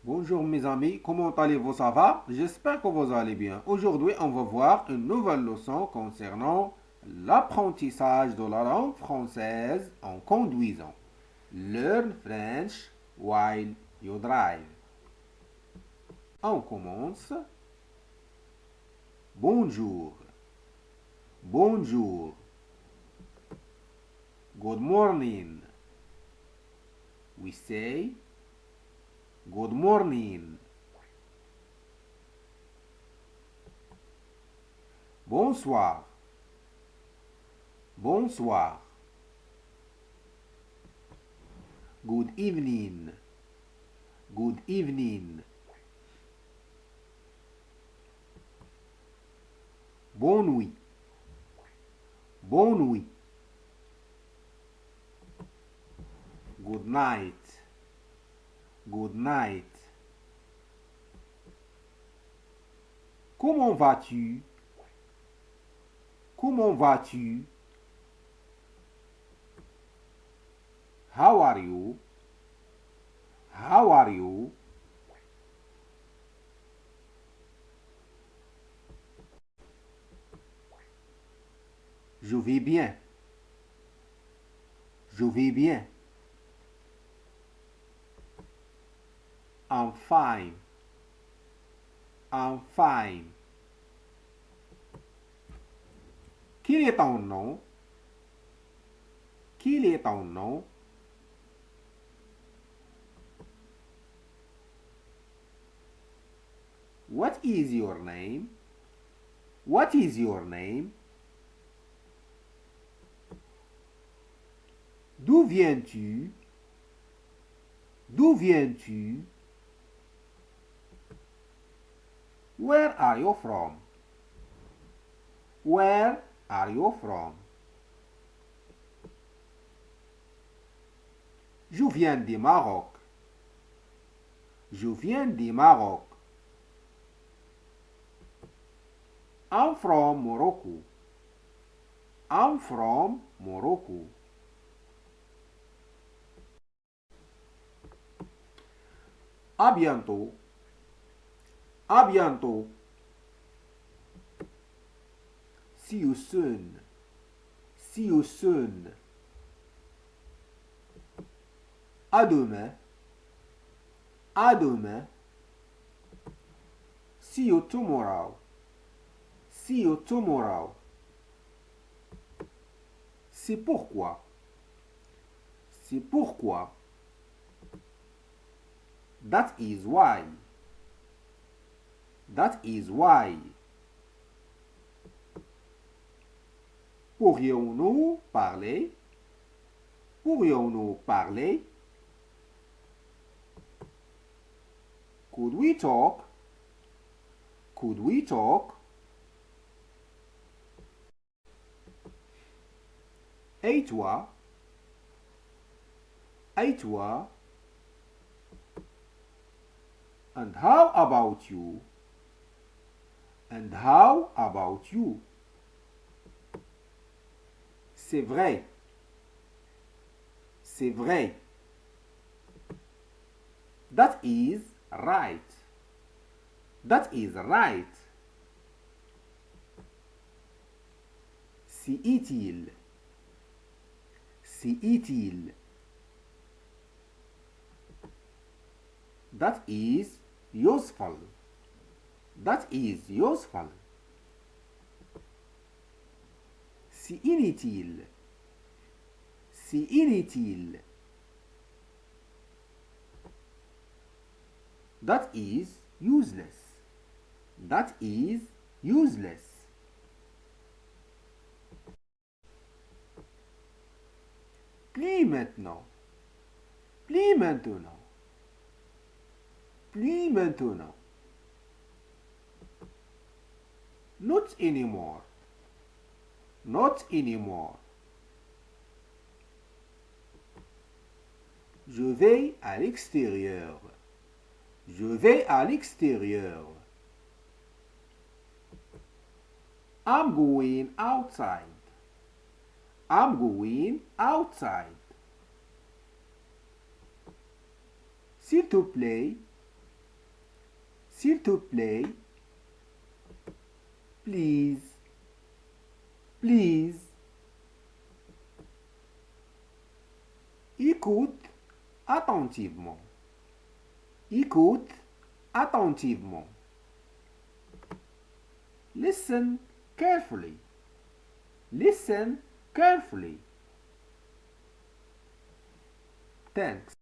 Bonjour mes amis, comment allez-vous, ça va? J'espère que vous allez bien. Aujourd'hui, on va voir une nouvelle leçon concernant l'apprentissage de la langue française en conduisant. Learn French while you drive. On commence. Bonjour. Bonjour. Good morning. We say good morning. Bonsoir. Bonsoir. Good evening. Good evening. Bonne nuit. Bonne nuit. Good night. Good night. Comment vas-tu? Comment vas-tu? How are you? How are you? Je vais bien. Je vais bien. I'm fine. I'm fine. Quel est ton nom? Quel est ton nom? What is your name? What is your name? D'où viens-tu? D'où viens-tu? Where are you from? Where are you from? Je viens du Maroc. Je viens du Maroc. I'm from Morocco. I'm from Morocco. À bientôt. À bientôt. See you soon. See you soon. À demain. À demain. See you tomorrow. See you tomorrow. C'est pourquoi. C'est pourquoi. That is why. That is why. Pourrions-nous parler? Pourrions-nous parler? Could we talk? Could we talk? Et toi? Et toi? And how about you? And how about you? C'est vrai. C'est vrai. That is right. That is right. Si est-il? Si est-il? That is useful. That is useful. Si inutile. Si inutile. That is useless. That is useless. Plus maintenant. Plus maintenant. Plus maintenant. Not anymore. Not anymore. Je vais à l'extérieur. Je vais à l'extérieur. I'm going outside. I'm going outside. S'il te plaît, S'il te plaît. Please. Please. Écoute attentivement. Écoute attentivement. Listen carefully. Listen carefully. Thanks.